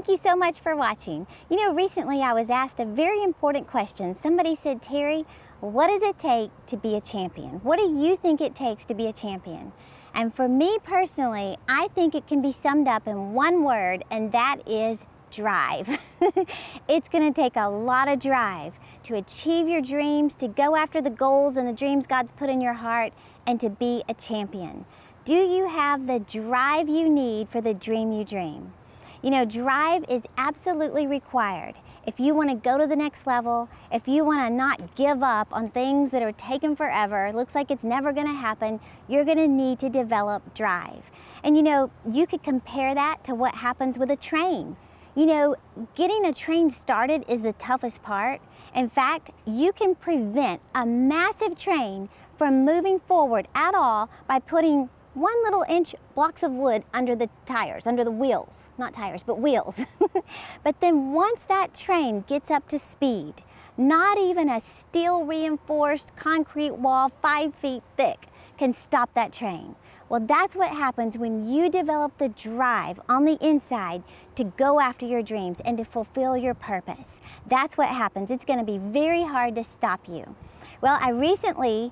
Thank you so much for watching. You know, recently I was asked a very important question. Somebody said, Terri, what does it take to be a champion? What do you think it takes to be a champion? And for me personally, I think it can be summed up in one word, and that is drive. It's going to take a lot of drive to achieve your dreams, to go after the goals and the dreams God's put in your heart, and to be a champion. Do you have the drive you need for the dream you dream? You know, drive is absolutely required. If you want to go to the next level, if you want to not give up on things that are taking forever, looks like it's never going to happen, you're going to need to develop drive. And you know, you could compare that to what happens with a train. You know, getting a train started is the toughest part. In fact, you can prevent a massive train from moving forward at all by putting 1 little inch blocks of wood under the tires, under the wheels, not tires, but wheels. But then once that train gets up to speed, not even a steel reinforced concrete wall 5 feet thick can stop that train. Well, that's what happens when you develop the drive on the inside to go after your dreams and to fulfill your purpose. That's what happens. It's going to be very hard to stop you. Well, I recently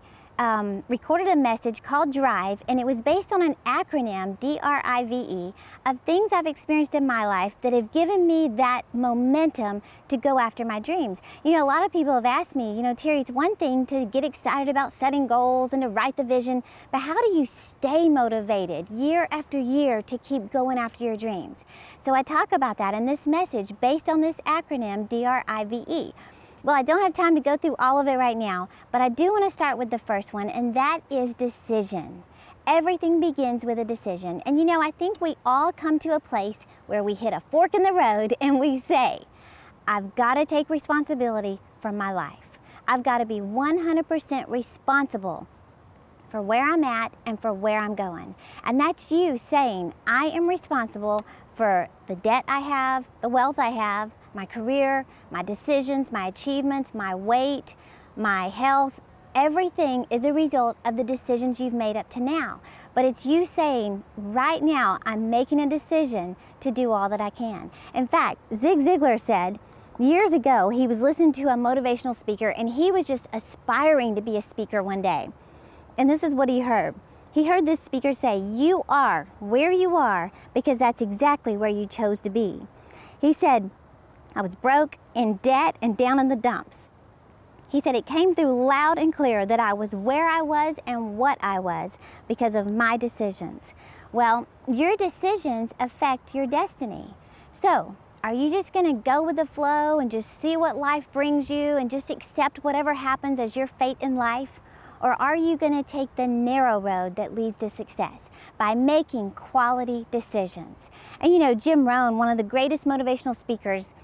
recorded a message called Drive, and it was based on an acronym, D-R-I-V-E, of things I've experienced in my life that have given me that momentum to go after my dreams. You know, a lot of people have asked me, you know, Terri, it's one thing to get excited about setting goals and to write the vision, but how do you stay motivated year after year to keep going after your dreams? So I talk about that in this message based on this acronym, D-R-I-V-E. Well, I don't have time to go through all of it right now, but I do want to start with the first one, and that is decision. Everything begins with a decision. And you know, I think we all come to a place where we hit a fork in the road and we say, I've got to take responsibility for my life. I've got to be 100% responsible for where I'm at and for where I'm going. And that's you saying, I am responsible for the debt I have, the wealth I have, my career, my decisions, my achievements, my weight, my health. Everything is a result of the decisions you've made up to now. But it's you saying, right now, I'm making a decision to do all that I can. In fact, Zig Ziglar said, years ago, he was listening to a motivational speaker and he was just aspiring to be a speaker one day. And this is what he heard. He heard this speaker say, you are where you are because that's exactly where you chose to be. He said, I was broke, in debt, and down in the dumps. He said it came through loud and clear that I was where I was and what I was because of my decisions. Well, your decisions affect your destiny. So, are you just going to go with the flow and just see what life brings you and just accept whatever happens as your fate in life? Or are you going to take the narrow road that leads to success by making quality decisions? And you know, Jim Rohn, one of the greatest motivational speakers,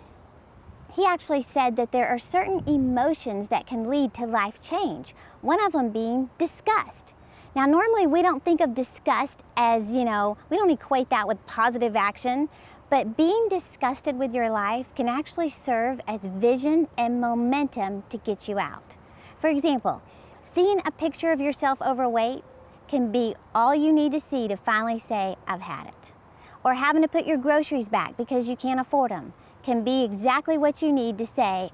he actually said that there are certain emotions that can lead to life change, one of them being disgust. Now, normally we don't think of disgust as, you know, we don't equate that with positive action, but being disgusted with your life can actually serve as vision and momentum to get you out. For example, seeing a picture of yourself overweight can be all you need to see to finally say, I've had it. Or having to put your groceries back because you can't afford them can be exactly what you need to say,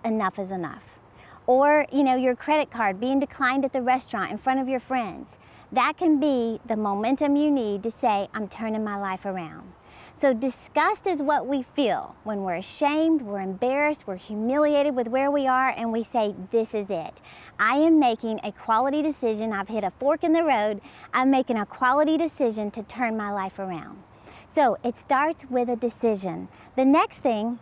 enough is enough. Or, you know, your credit card being declined at the restaurant in front of your friends. That can be the momentum you need to say, I'm turning my life around. So disgust is what we feel when we're ashamed, we're embarrassed, we're humiliated with where we are, and we say, this is it. I am making a quality decision. I've hit a fork in the road. I'm making a quality decision to turn my life around. So it starts with a decision. The next thing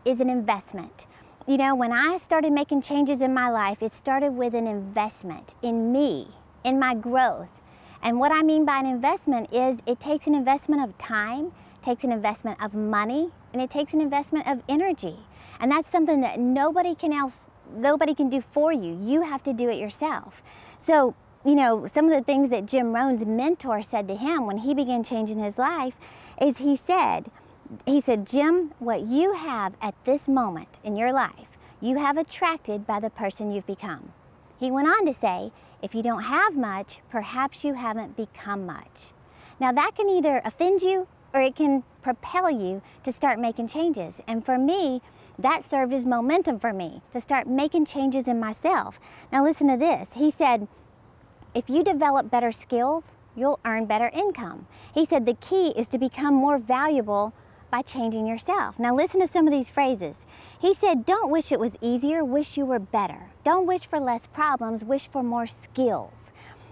is an investment. You know, when I started making changes in my life, it started with an investment in me, in my growth. And what I mean by an investment is it takes an investment of time, takes an investment of money, and it takes an investment of energy. And that's something that nobody can do for you. You have to do it yourself. So, you know, some of the things that Jim Rohn's mentor said to him when he began changing his life is he said, Jim, what you have at this moment in your life, you have attracted by the person you've become. He went on to say, if you don't have much, perhaps you haven't become much. Now that can either offend you or it can propel you to start making changes. And for me, that served as momentum for me to start making changes in myself. Now listen to this. He said, if you develop better skills, you'll earn better income. He said the key is to become more valuable by changing yourself. Now listen to some of these phrases. He said, don't wish it was easier, wish you were better. Don't wish for less problems, wish for more skills.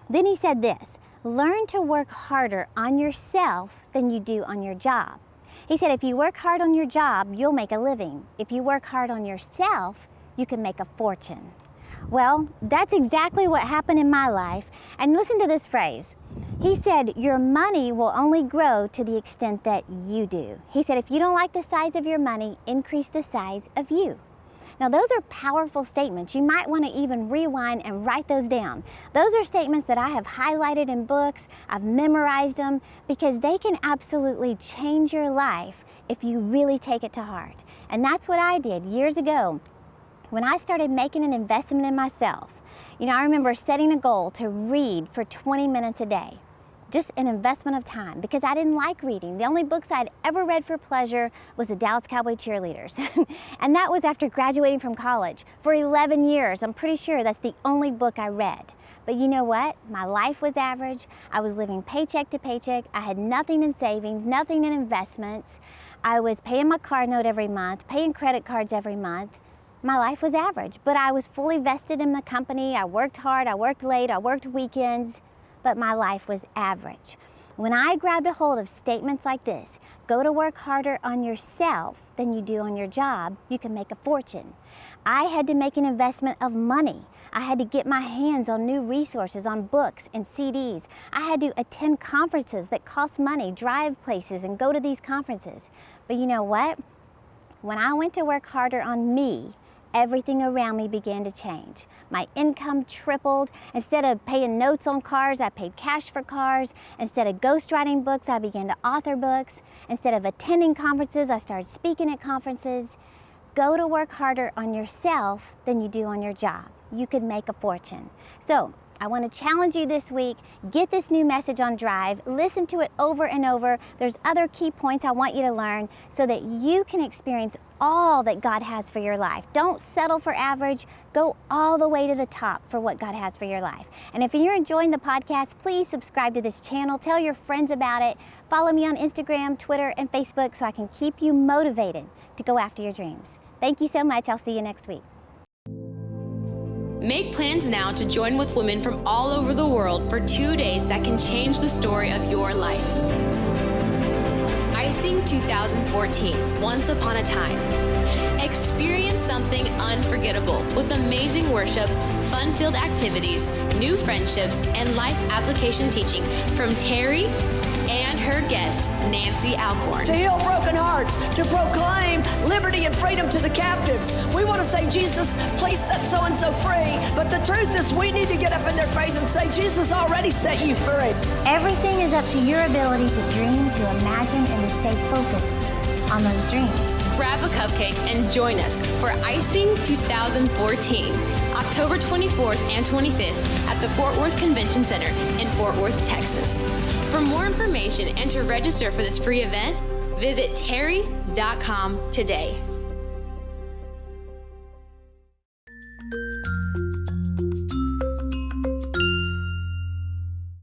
Then he said this, learn to work harder on yourself than you do on your job. He said, if you work hard on your job, you'll make a living. If you work hard on yourself, you can make a fortune. Well, that's exactly what happened in my life. And listen to this phrase. He said, your money will only grow to the extent that you do. He said, if you don't like the size of your money, increase the size of you. Now, those are powerful statements. You might want to even rewind and write those down. Those are statements that I have highlighted in books. I've memorized them because they can absolutely change your life if you really take it to heart. And that's what I did years ago when I started making an investment in myself. You know, I remember setting a goal to read for 20 minutes a day. Just an investment of time, because I didn't like reading. The only books I'd ever read for pleasure was the Dallas Cowboy Cheerleaders. And that was after graduating from college. For 11 years, I'm pretty sure that's the only book I read. But you know what? My life was average. I was living paycheck to paycheck. I had nothing in savings, nothing in investments. I was paying my car note every month, paying credit cards every month. My life was average, but I was fully vested in the company. I worked hard, I worked late, I worked weekends. But my life was average. When I grabbed a hold of statements like this, go to work harder on yourself than you do on your job, you can make a fortune. I had to make an investment of money. I had to get my hands on new resources, on books and CDs. I had to attend conferences that cost money, drive places and go to these conferences. But you know what? When I went to work harder on me, everything around me began to change. My income tripled. Instead of paying notes on cars, I paid cash for cars. Instead of ghostwriting books, I began to author books. Instead of attending conferences, I started speaking at conferences. Go to work harder on yourself than you do on your job. You could make a fortune. So I want to challenge you this week. Get this new message on Drive. Listen to it over and over. There's other key points I want you to learn so that you can experience all that God has for your life. Don't settle for average. Go all the way to the top for what God has for your life. And if you're enjoying the podcast, please subscribe to this channel. Tell your friends about it. Follow me on Instagram, Twitter, and Facebook so I can keep you motivated to go after your dreams. Thank you so much. I'll see you next week. Make plans now to join with women from all over the world for 2 days that can change the story of your life. Icing 2014, Once Upon a Time. Experience something unforgettable with amazing worship, fun-filled activities, new friendships, and life application teaching from Terri and her guest, Nancy Alcorn. To heal broken hearts, to proclaim liberty and freedom to the captives. We want to say, Jesus, please set so-and-so free. But the truth is, we need to get up in their face and say, Jesus already set you free. Everything is up to your ability to dream, to imagine, and to stay focused on those dreams. Grab a cupcake and join us for Icing 2014, October 24th and 25th at the Fort Worth Convention Center in Fort Worth, Texas. For more information and to register for this free event, visit terri.com today.